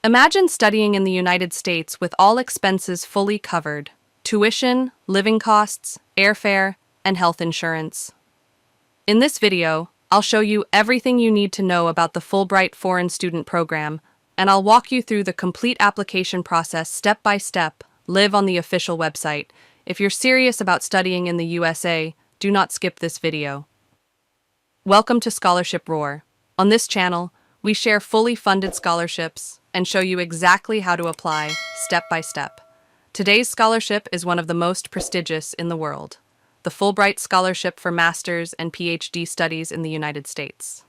Imagine studying in the United States with all expenses fully covered: tuition, living costs, airfare, and health insurance. In this video, I'll show you everything you need to know about the Fulbright Foreign Student Program, and I'll walk you through the complete application process step by step, live on the official website. If you're serious about studying in the USA, do not skip this video. Welcome to Scholarship Roar. On this channel, we share fully funded scholarships and show you exactly how to apply, step by step. Today's scholarship is one of the most prestigious in the world: the Fulbright Scholarship for Master's and PhD studies in the United States.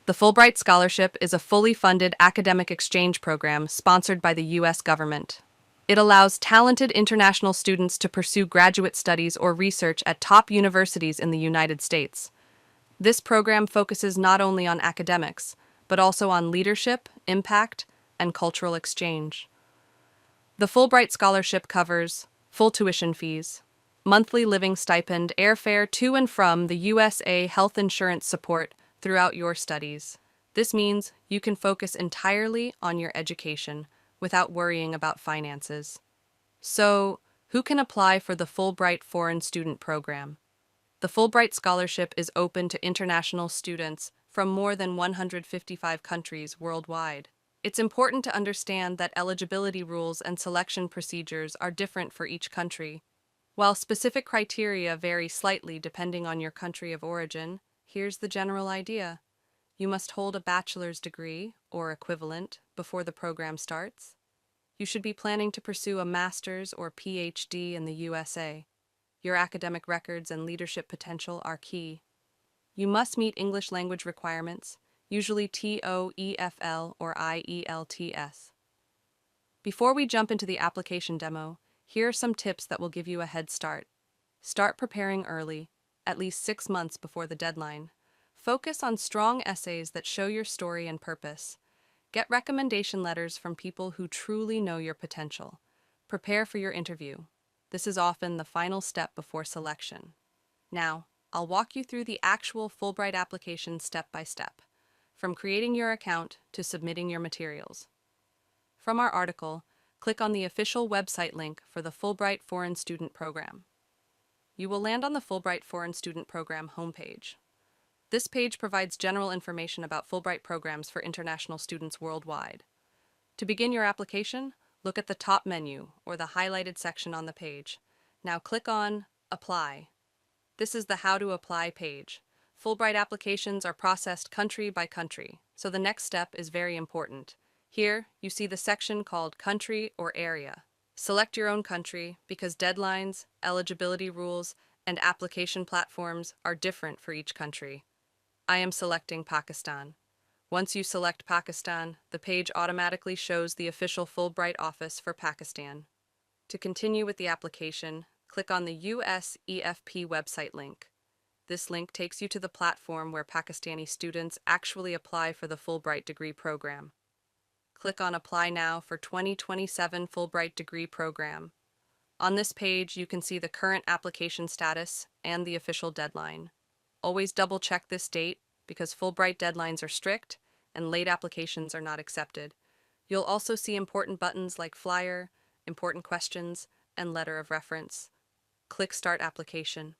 The Fulbright Scholarship is a fully funded academic exchange program sponsored by the U.S. government. It allows talented international students to pursue graduate studies or research at top universities in the United States. This program focuses not only on academics, but also on leadership, impact, and cultural exchange. The Fulbright Scholarship covers full tuition fees, monthly living stipend, airfare to and from the USA, health insurance support throughout your studies. This means you can focus entirely on your education without worrying about finances. So, who can apply for the Fulbright Foreign Student Program? The Fulbright Scholarship is open to international students from more than 155 countries worldwide. It's important to understand that eligibility rules and selection procedures are different for each country. While specific criteria vary slightly depending on your country of origin, here's the general idea. You must hold a bachelor's degree, or equivalent, before the program starts. You should be planning to pursue a master's or PhD in the USA. Your academic records and leadership potential are key. You must meet English language requirements, usually TOEFL or IELTS. Before we jump into the application demo, here are some tips that will give you a head start. Start preparing early, at least 6 months before the deadline. Focus on strong essays that show your story and purpose. Get recommendation letters from people who truly know your potential. Prepare for your interview. This is often the final step before selection. Now, I'll walk you through the actual Fulbright application step by step, from creating your account to submitting your materials. From our article, click on the official website link for the Fulbright Foreign Student Program. You will land on the Fulbright Foreign Student Program homepage. This page provides general information about Fulbright programs for international students worldwide. To begin your application, look at the top menu or the highlighted section on the page. Now click on Apply. This is the How to Apply page. Fulbright applications are processed country by country, so the next step is very important. Here, you see the section called Country or Area. Select your own country because deadlines, eligibility rules, and application platforms are different for each country. I am selecting Pakistan. Once you select Pakistan, the page automatically shows the official Fulbright office for Pakistan. To continue with the application, click on the US EFP website link. This link takes you to the platform where Pakistani students actually apply for the Fulbright degree program. Click on Apply Now for 2027 Fulbright degree program. On this page, you can see the current application status and the official deadline. Always double-check this date because Fulbright deadlines are strict and late applications are not accepted. You'll also see important buttons like Flyer, Important Questions, and Letter of Reference. Click Start Application.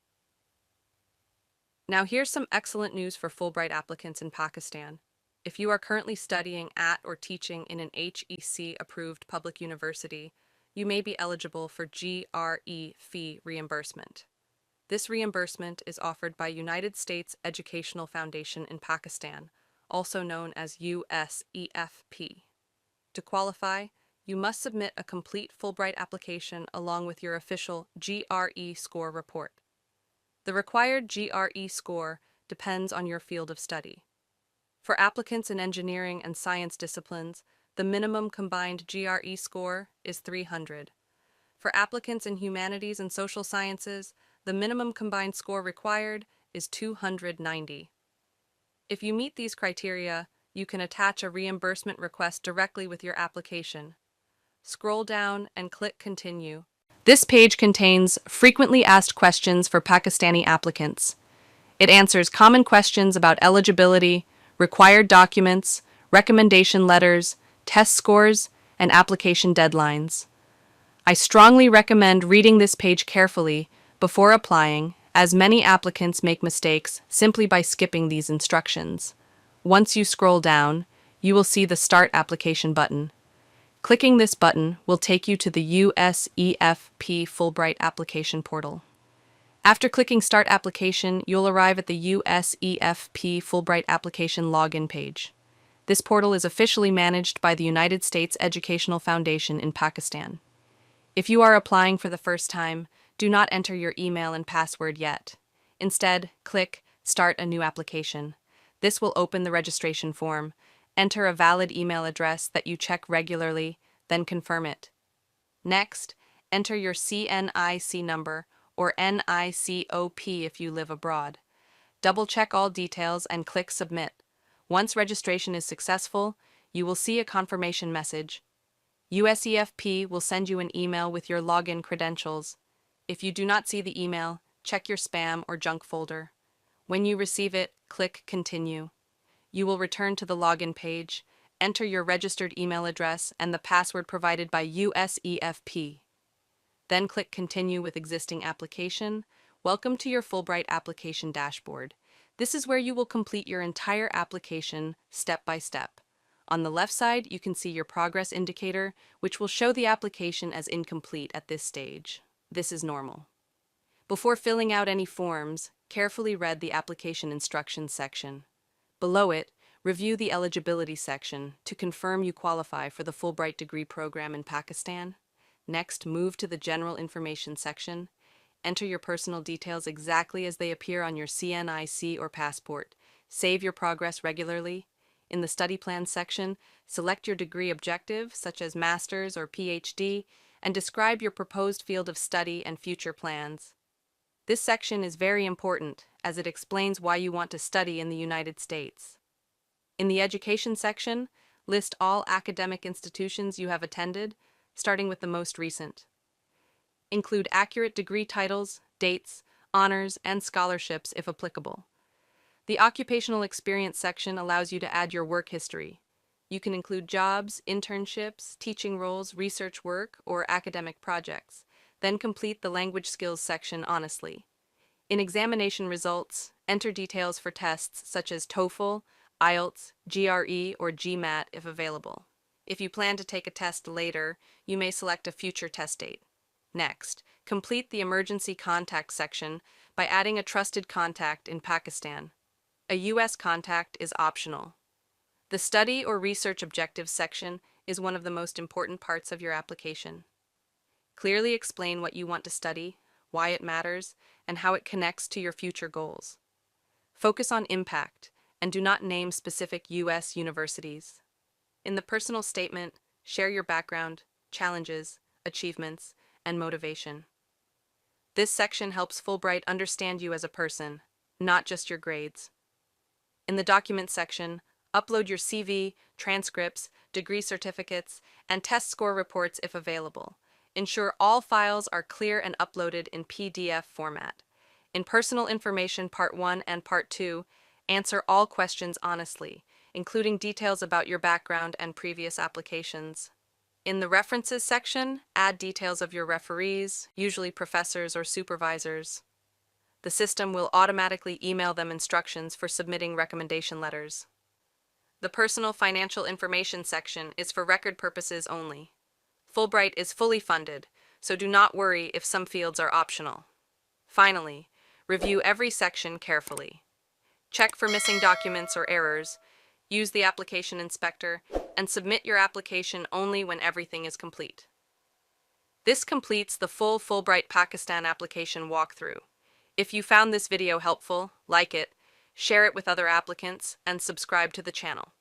Now here's some excellent news for Fulbright applicants in Pakistan. If you are currently studying at or teaching in an HEC-approved public university, you may be eligible for GRE fee reimbursement. This reimbursement is offered by United States Educational Foundation in Pakistan, also known as USEFP. To qualify, you must submit a complete Fulbright application along with your official GRE score report. The required GRE score depends on your field of study. For applicants in engineering and science disciplines, the minimum combined GRE score is 300. For applicants in humanities and social sciences, the minimum combined score required is 290. If you meet these criteria, you can attach a reimbursement request directly with your application. Scroll down and click Continue. This page contains frequently asked questions for Pakistani applicants. It answers common questions about eligibility, required documents, recommendation letters, test scores, and application deadlines. I strongly recommend reading this page carefully before applying, as many applicants make mistakes simply by skipping these instructions. Once you scroll down, you will see the Start Application button. Clicking this button will take you to the USEFP Fulbright application portal. After clicking Start Application, you'll arrive at the USEFP Fulbright application login page. This portal is officially managed by the United States Educational Foundation in Pakistan. If you are applying for the first time, do not enter your email and password yet. Instead, click Start a new application. This will open the registration form. Enter a valid email address that you check regularly, then confirm it. Next, enter your CNIC number or NICOP if you live abroad. Double-check all details and click Submit. Once registration is successful, you will see a confirmation message. USEFP will send you an email with your login credentials. If you do not see the email, check your spam or junk folder. When you receive it, click Continue. You will return to the login page, enter your registered email address and the password provided by USEFP. Then click Continue with Existing Application. Welcome to your Fulbright application dashboard. This is where you will complete your entire application step by step. On the left side, you can see your progress indicator, which will show the application as incomplete at this stage. This is normal. Before filling out any forms, carefully read the application instructions section. Below it, review the eligibility section to confirm you qualify for the Fulbright degree program in Pakistan. Next, move to the general information section. Enter your personal details exactly as they appear on your CNIC or passport. Save your progress regularly. In the study plan section, select your degree objective, such as master's or PhD, and describe your proposed field of study and future plans. This section is very important as it explains why you want to study in the United States. In the education section, list all academic institutions you have attended, starting with the most recent. Include accurate degree titles, dates, honors, and scholarships if applicable. The occupational experience section allows you to add your work history. You can include jobs, internships, teaching roles, research work, or academic projects. Then complete the language skills section honestly. In examination results, enter details for tests such as TOEFL, IELTS, GRE, or GMAT if available. If you plan to take a test later, you may select a future test date. Next, complete the emergency contact section by adding a trusted contact in Pakistan. A U.S. contact is optional. The study or research objectives section is one of the most important parts of your application. Clearly explain what you want to study, why it matters, and how it connects to your future goals. Focus on impact and do not name specific U.S. universities. In the personal statement, share your background, challenges, achievements, and motivation. This section helps Fulbright understand you as a person, not just your grades. In the document section, upload your CV, transcripts, degree certificates, and test score reports if available. Ensure all files are clear and uploaded in PDF format. In Personal Information Part 1 and Part 2, answer all questions honestly, including details about your background and previous applications. In the References section, add details of your referees, usually professors or supervisors. The system will automatically email them instructions for submitting recommendation letters. The Personal Financial Information section is for record purposes only. Fulbright is fully funded, so do not worry if some fields are optional. Finally, review every section carefully. Check for missing documents or errors, use the application inspector, and submit your application only when everything is complete. This completes the full Fulbright Pakistan application walkthrough. If you found this video helpful, like it, share it with other applicants, and subscribe to the channel.